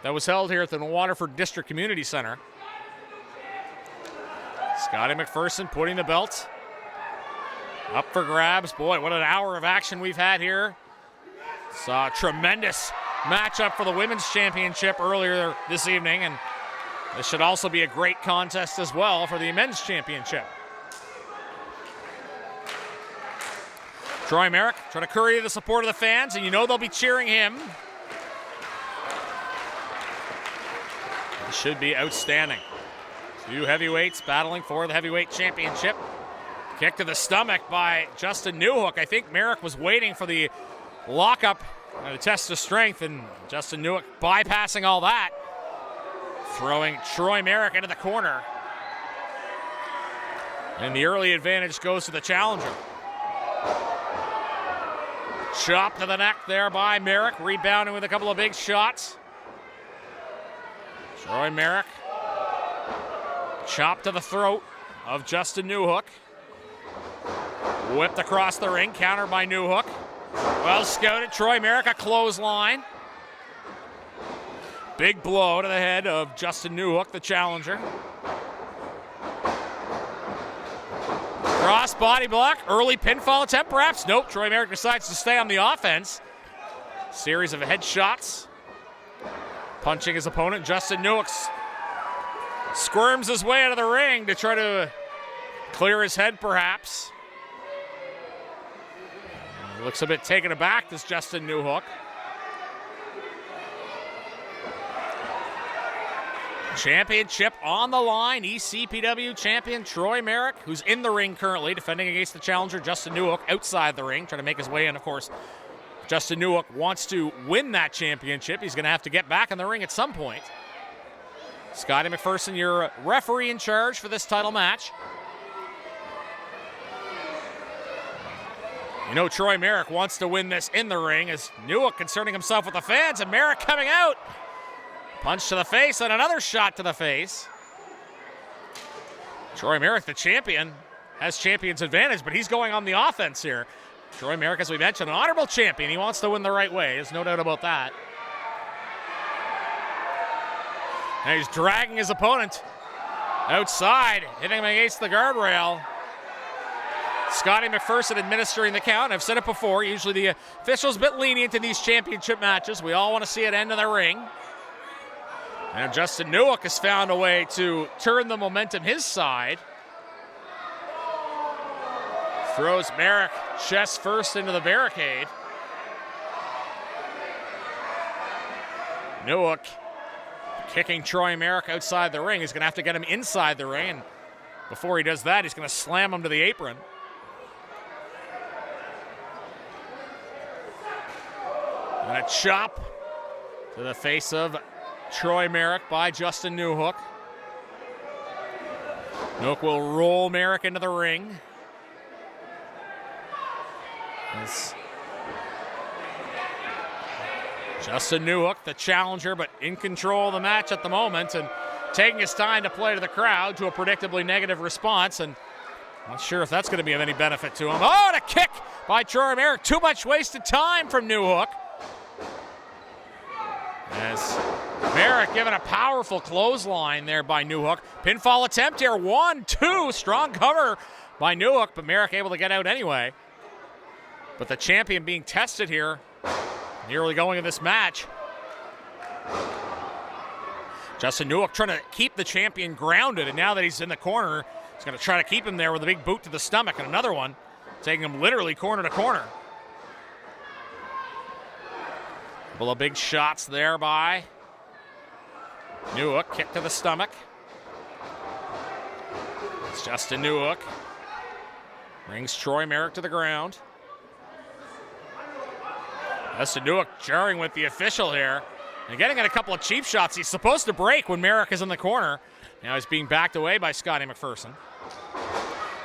that was held here at the Waterford District Community Center. Scotty McPherson putting the belt up for grabs. Boy, what an hour of action we've had here. Saw a tremendous matchup for the women's championship earlier this evening, and this should also be a great contest as well for the men's championship. Troy Merrick trying to curry the support of the fans, and you know they'll be cheering him. This should be outstanding. Two heavyweights battling for the heavyweight championship. Kick to the stomach by Justin Newhook. I think Merrick was waiting for the lockup to test his strength, and Justin Newhook bypassing all that, throwing Troy Merrick into the corner. And the early advantage goes to the challenger. Chop to the neck there by Merrick, rebounding with a couple of big shots. Troy Merrick. Chop to the throat of Justin Newhook. Whipped across the ring, countered by Newhook. Well scouted, Troy Merrick, a clothesline. Big blow to the head of Justin Newhook, the challenger. Cross body block, early pinfall attempt perhaps. Nope, Troy Merrick decides to stay on the offense. Series of headshots. Punching his opponent, Justin Newhook squirms his way out of the ring to try to clear his head perhaps. He looks a bit taken aback, this Justin Newhook. Championship on the line. ECPW champion Troy Merrick, who's in the ring currently, defending against the challenger Justin Newhook outside the ring, trying to make his way in. Of course, Justin Newhook wants to win that championship. He's going to have to get back in the ring at some point. Scotty McPherson, your referee in charge for this title match. You know Troy Merrick wants to win this in the ring, as Newhook concerning himself with the fans, and Merrick coming out. Punch to the face and another shot to the face. Troy Merrick, the champion, has champion's advantage, but he's going on the offense here. Troy Merrick, as we mentioned, an honorable champion. He wants to win the right way. There's no doubt about that. And he's dragging his opponent outside, hitting him against the guardrail. Scotty McPherson administering the count. I've said it before, usually the official's a bit lenient in these championship matches. We all want to see it end in the ring. And Justin Newhook has found a way to turn the momentum his side. Throws Merrick chest first into the barricade. Newhook kicking Troy Merrick outside the ring. He's going to have to get him inside the ring. And before he does that, he's going to slam him to the apron. And a chop to the face of Troy Merrick by Justin Newhook. Newhook will roll Merrick into the ring. As Justin Newhook, the challenger, but in control of the match at the moment and taking his time to play to the crowd to a predictably negative response. And not sure if that's going to be of any benefit to him. Oh, and a kick by Troy Merrick. Too much wasted time from Newhook. As Merrick given a powerful clothesline there by Newhook. Pinfall attempt here. 1, 2. Strong cover by Newhook, but Merrick able to get out anyway. But the champion being tested here, nearly going in this match. Justin Newhook trying to keep the champion grounded, and now that he's in the corner, he's going to try to keep him there with a big boot to the stomach, and another one, taking him literally corner to corner. Couple of big shots there by Newhook. Kick to the stomach. It's Justin Newhook. Brings Troy Merrick to the ground. Justin Newhook jarring with the official here. And getting in a couple of cheap shots. He's supposed to break when Merrick is in the corner. Now he's being backed away by Scotty McPherson.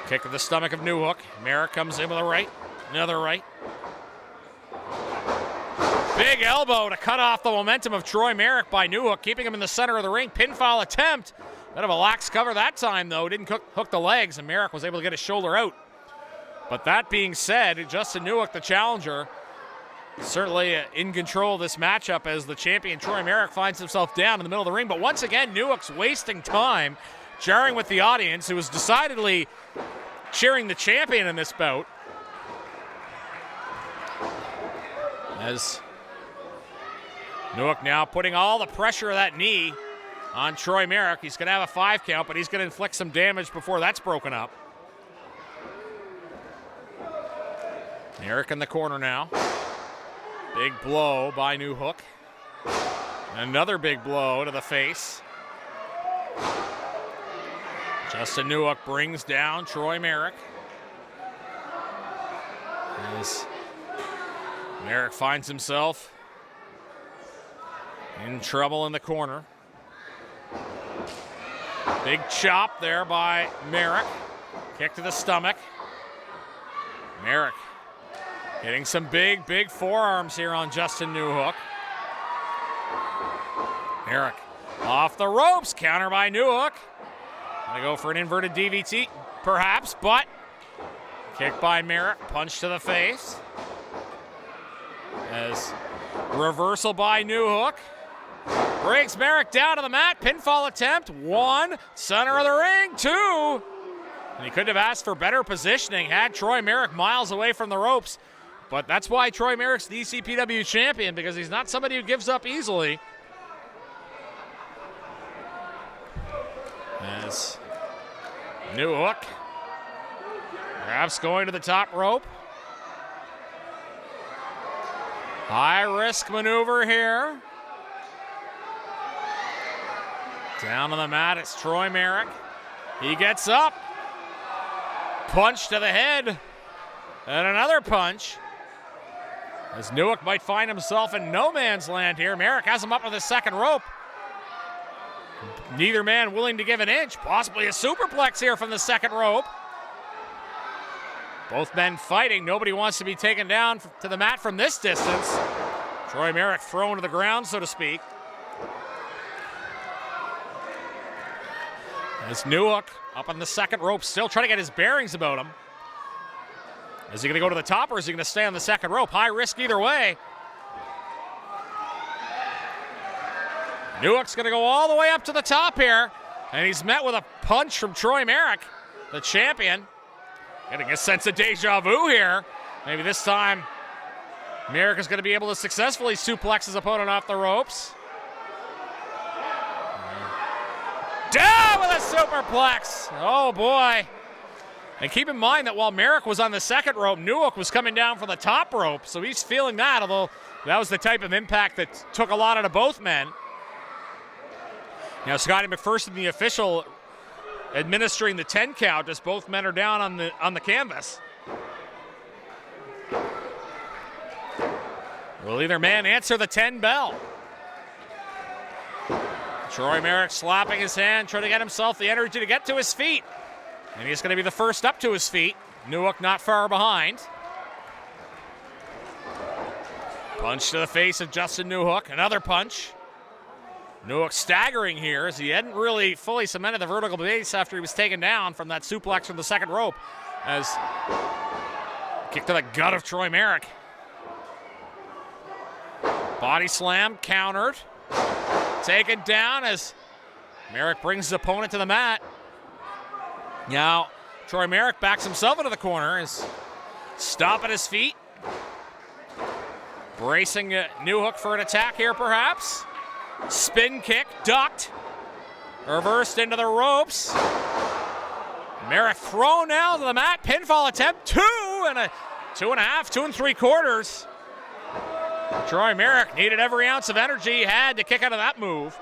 Kick to the stomach of Newhook. Merrick comes in with a right. Another right. Big elbow to cut off the momentum of Troy Merrick by Newhook, keeping him in the center of the ring. Pinfall attempt. Bit of a lax cover that time, though. Didn't hook the legs, and Merrick was able to get his shoulder out. But that being said, Justin Newhook, the challenger, certainly in control of this matchup as the champion Troy Merrick finds himself down in the middle of the ring. But once again, Newhook's wasting time, jarring with the audience, who was decidedly cheering the champion in this bout. As Newhook now putting all the pressure of that knee on Troy Merrick. He's going to have a 5 count, but he's going to inflict some damage before that's broken up. Merrick in the corner now. Big blow by Newhook. Another big blow to the face. Justin Newhook brings down Troy Merrick. As Merrick finds himself in trouble in the corner. Big chop there by Merrick. Kick to the stomach. Merrick hitting some big forearms here on Justin Newhook. Merrick off the ropes. Counter by Newhook. Gonna go for an inverted DVT, perhaps, but kick by Merrick. Punch to the face. As reversal by Newhook. Breaks Merrick down to the mat. Pinfall attempt. 1. Center of the ring. 2. And he couldn't have asked for better positioning had Troy Merrick miles away from the ropes. But that's why Troy Merrick's the ECPW champion, because he's not somebody who gives up easily. As Newhook perhaps going to the top rope. High risk maneuver here. Down on the mat, it's Troy Merrick. He gets up. Punch to the head. And another punch. As Newhook might find himself in no man's land here. Merrick has him up on the second rope. Neither man willing to give an inch. Possibly a superplex here from the second rope. Both men fighting. Nobody wants to be taken down to the mat from this distance. Troy Merrick thrown to the ground, so to speak. As Newhook up on the second rope, still trying to get his bearings about him. Is he going to go to the top, or is he going to stay on the second rope? High risk either way. Newhook's going to go all the way up to the top here, and he's met with a punch from Troy Merrick, the champion. Getting a sense of deja vu here. Maybe this time Merrick is going to be able to successfully suplex his opponent off the ropes. Down with a superplex. Oh, boy. And keep in mind that while Merrick was on the second rope, Newhook was coming down from the top rope, so he's feeling that, although that was the type of impact that took a lot out of both men. Now, Scotty McPherson, the official, administering the 10 count as both men are down on the canvas. Will either man answer the 10 bell? Troy Merrick slapping his hand, trying to get himself the energy to get to his feet. And he's going to be the first up to his feet. Newhook not far behind. Punch to the face of Justin Newhook. Another punch. Newhook staggering here as he hadn't really fully cemented the vertical base after he was taken down from that suplex from the second rope. As kick to the gut of Troy Merrick. Body slam countered. Taken down as Merrick brings his opponent to the mat. Now, Troy Merrick backs himself into the corner. Is stopping his feet. Bracing Newhook for an attack here, perhaps. Spin kick, ducked. Reversed into the ropes. Merrick thrown now to the mat. Pinfall attempt, 2 and a 2.5, 2 3/4. Troy Merrick needed every ounce of energy he had to kick out of that move.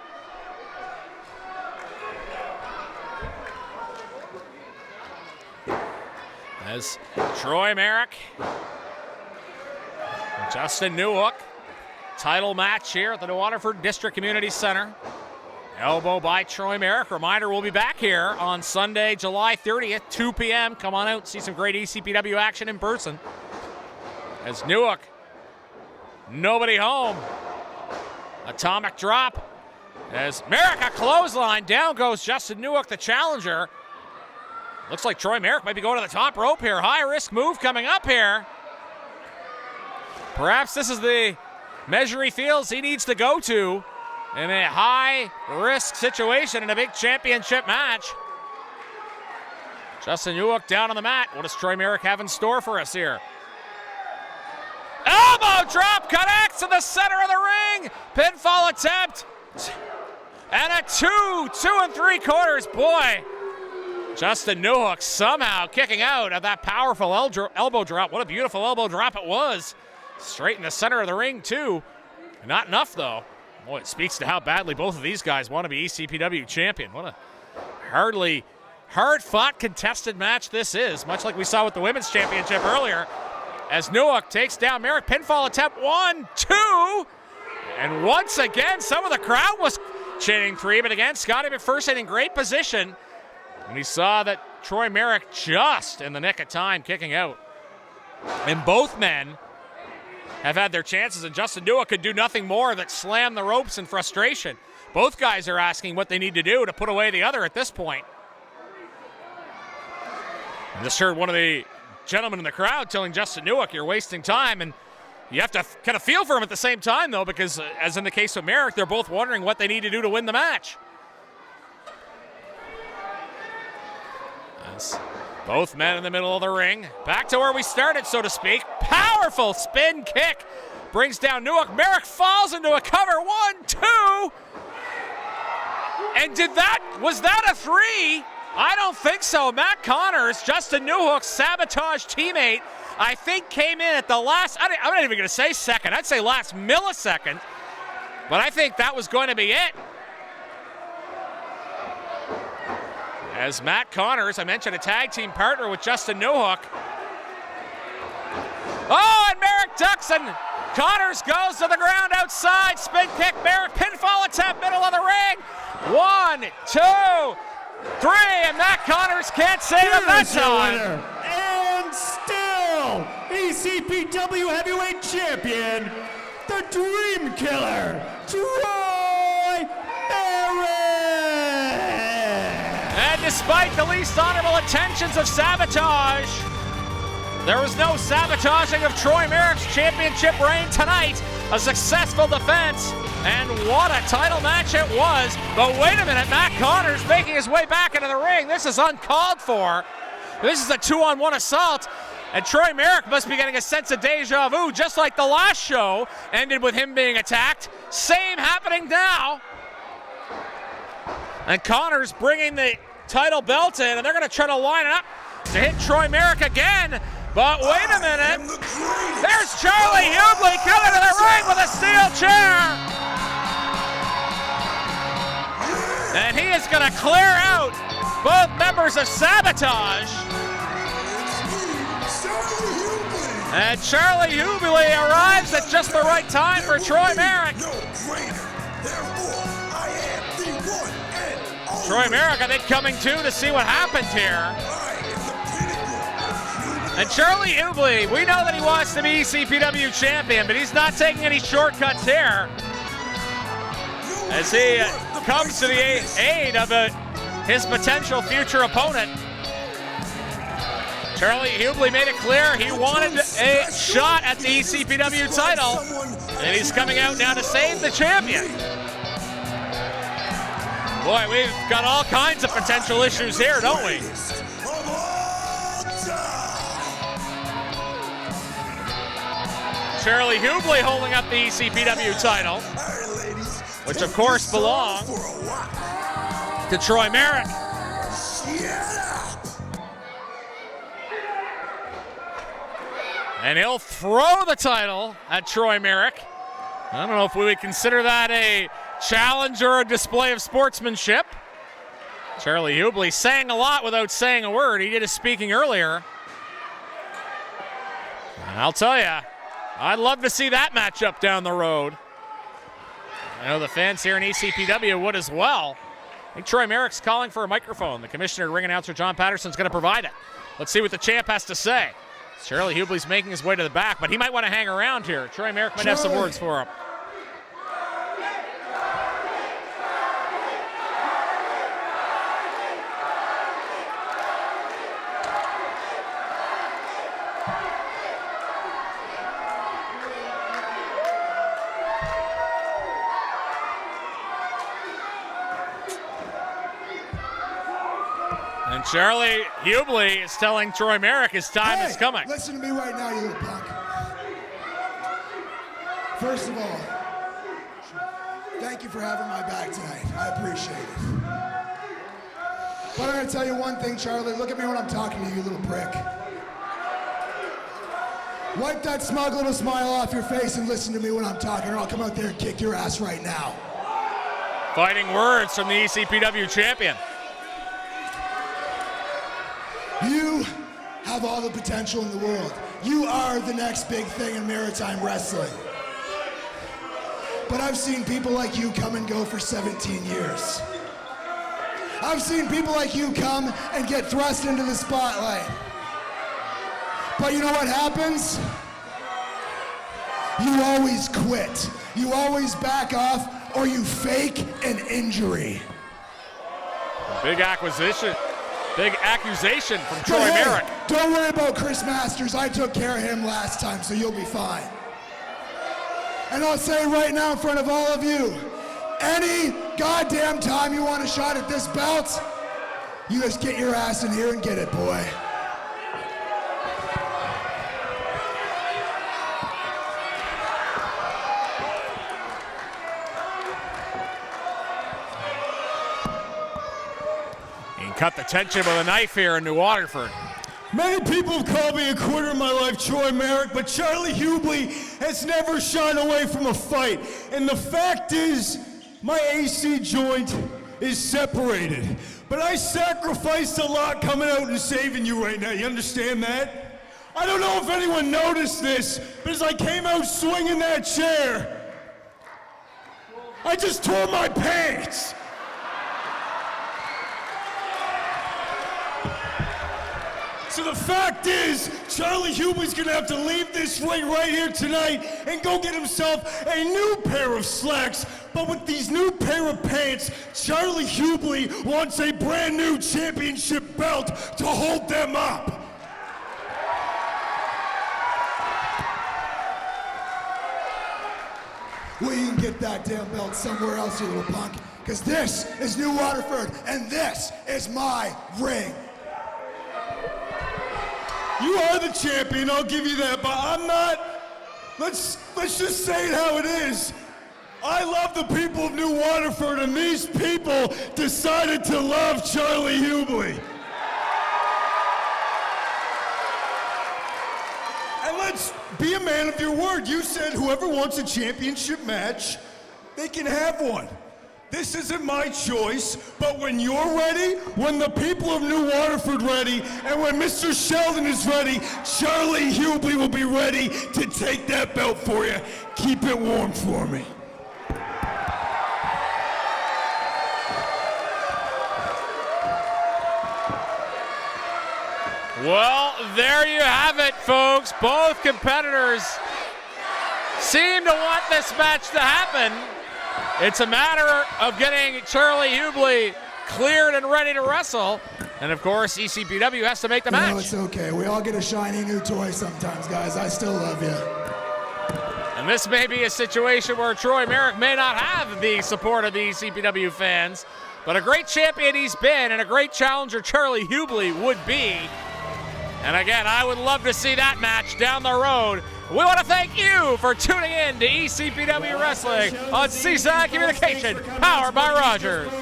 As Troy Merrick, Justin Newhook, title match here at the New Waterford District Community Center. Elbow by Troy Merrick. Reminder, we'll be back here on Sunday, July 30th, 2 p.m. Come on out and see some great ECPW action in person. As Newhook, nobody home. Atomic drop. As Merrick, a clothesline. Down goes Justin Newhook, the challenger. Looks like Troy Merrick might be going to the top rope here. High risk move coming up here. Perhaps this is the measure he feels he needs to go to in a high risk situation in a big championship match. Justin Newhook down on the mat. What does Troy Merrick have in store for us here? Elbow drop connects in the center of the ring. Pinfall attempt. And a 2 3/4. Boy, Justin Newhook somehow kicking out of that powerful elbow drop. What a beautiful elbow drop it was. Straight in the center of the ring, too. Not enough, though. Boy, it speaks to how badly both of these guys want to be ECPW champion. What a hard-fought, contested match this is, much like we saw with the women's championship earlier. As Newhook takes down Merrick, pinfall attempt 1, 2. And once again, some of the crowd was chanting 3, but again, Scotty McPherson in great position. And he saw that Troy Merrick just in the nick of time kicking out. And both men have had their chances, and Justin Newhook could do nothing more than slam the ropes in frustration. Both guys are asking what they need to do to put away the other at this point. I just heard one of the gentlemen in the crowd telling Justin Newhook, you're wasting time, and you have to kind of feel for him at the same time, though, because as in the case of Merrick, they're both wondering what they need to do to win the match. As both men in the middle of the ring. Back to where we started, so to speak. Powerful spin kick. Brings down Newhook. Merrick falls into a cover. 1, 2. And was that a 3? I don't think so. Matt Connors, Justin Newhook's sabotage teammate, I think came in at the last, I'm not even going to say second. I'd say last millisecond. But I think that was going to be it. As Matt Connors, I mentioned, a tag team partner with Justin Newhook. Oh, and Merrick ducks, and Connors goes to the ground outside. Spin kick, Merrick, pinfall attempt, middle of the ring. 1, 2, 3, and Matt Connors can't save him that time. And still, ECPW Heavyweight Champion, the Dream Killer, Troy Merrick. And despite the least honorable intentions of sabotage, there was no sabotaging of Troy Merrick's championship reign tonight. A successful defense, and what a title match it was. But wait a minute, Matt Connors making his way back into the ring. This is uncalled for. This is a 2-on-1 assault, and Troy Merrick must be getting a sense of deja vu, just like the last show ended with him being attacked. Same happening now. And Connors bringing the title belt in, and they're going to try to line it up to hit Troy Merrick again. But wait a minute. There's Charlie Hubley coming to the ring with a steel chair. And he is going to clear out both members of Sabotage. And Charlie Hubley arrives at just the right time for Troy Merrick. No greater. Therefore, I am the Troy Merrick, I think, coming to see what happens here. And Charlie Hubley, we know that he wants to be ECPW champion, but he's not taking any shortcuts here. As he comes to the aid of his potential future opponent. Charlie Hubley made it clear he wanted a shot at the ECPW title, and he's coming out now to save the champion. Boy, we've got all kinds of potential issues here, don't we? Charlie Hubley holding up the ECPW title, which of course belongs to Troy Merrick. And he'll throw the title at Troy Merrick. I don't know if we would consider that a challenge or a display of sportsmanship. Charlie Hubley saying a lot without saying a word. He did his speaking earlier. And I'll tell you, I'd love to see that matchup down the road. I know the fans here in ECPW would as well. I think Troy Merrick's calling for a microphone. The commissioner, ring announcer John Patterson's going to provide it. Let's see what the champ has to say. Charlie Hubley's making his way to the back, but he might want to hang around here. Troy Merrick might have some words for him. And Charlie Hubley is telling Troy Merrick his time is coming. Listen to me right now, you little punk. First of all, thank you for having my back tonight. I appreciate it. But I'm going to tell you one thing, Charlie. Look at me when I'm talking to you, you little prick. Wipe that smug little smile off your face and listen to me when I'm talking, or I'll come out there and kick your ass right now. Fighting words from the ECPW champion. You have all the potential in the world. You are the next big thing in maritime wrestling. But I've seen people like you come and go for 17 years. I've seen people like you come and get thrust into the spotlight. But you know what happens? You always quit. You always back off, or you fake an injury. Big acquisition. Big accusation from Troy Merrick. Don't worry about Chris Masters. I took care of him last time, so you'll be fine. And I'll say right now in front of all of you, any goddamn time you want a shot at this belt, you just get your ass in here and get it, boy. Cut the tension with a knife here in New Waterford. Many people have called me a quitter in my life, Troy Merrick, but Charlie Hubley has never shied away from a fight. And the fact is, my AC joint is separated. But I sacrificed a lot coming out and saving you right now. You understand that? I don't know if anyone noticed this, but as I came out swinging that chair, I just tore my pants. So the fact is, Charlie Hubley's gonna have to leave this ring right here tonight and go get himself a new pair of slacks. But with these new pair of pants, Charlie Hubley wants a brand new championship belt to hold them up. Well, you can get that damn belt somewhere else, you little punk. Because this is New Waterford, and this is my ring. You are the champion, I'll give you that, but I'm not. Let's just say it how it is. I love the people of New Waterford, and these people decided to love Charlie Hubley. And let's be a man of your word. You said whoever wants a championship match, they can have one. This isn't my choice, but when you're ready, when the people of New Waterford ready, and when Mr. Sheldon is ready, Charlie Hubley will be ready to take that belt for you. Keep it warm for me. Well, there you have it, folks. Both competitors seem to want this match to happen. It's a matter of getting Charlie Hubley cleared and ready to wrestle. And of course, ECPW has to make the match. No, it's okay. We all get a shiny new toy sometimes, guys. I still love you. And this may be a situation where Troy Merrick may not have the support of the ECPW fans, but a great champion he's been and a great challenger Charlie Hubley would be. And again, I would love to see that match down the road. We want to thank you for tuning in to ECPW Wrestling on Seaside Communication, powered by Rogers.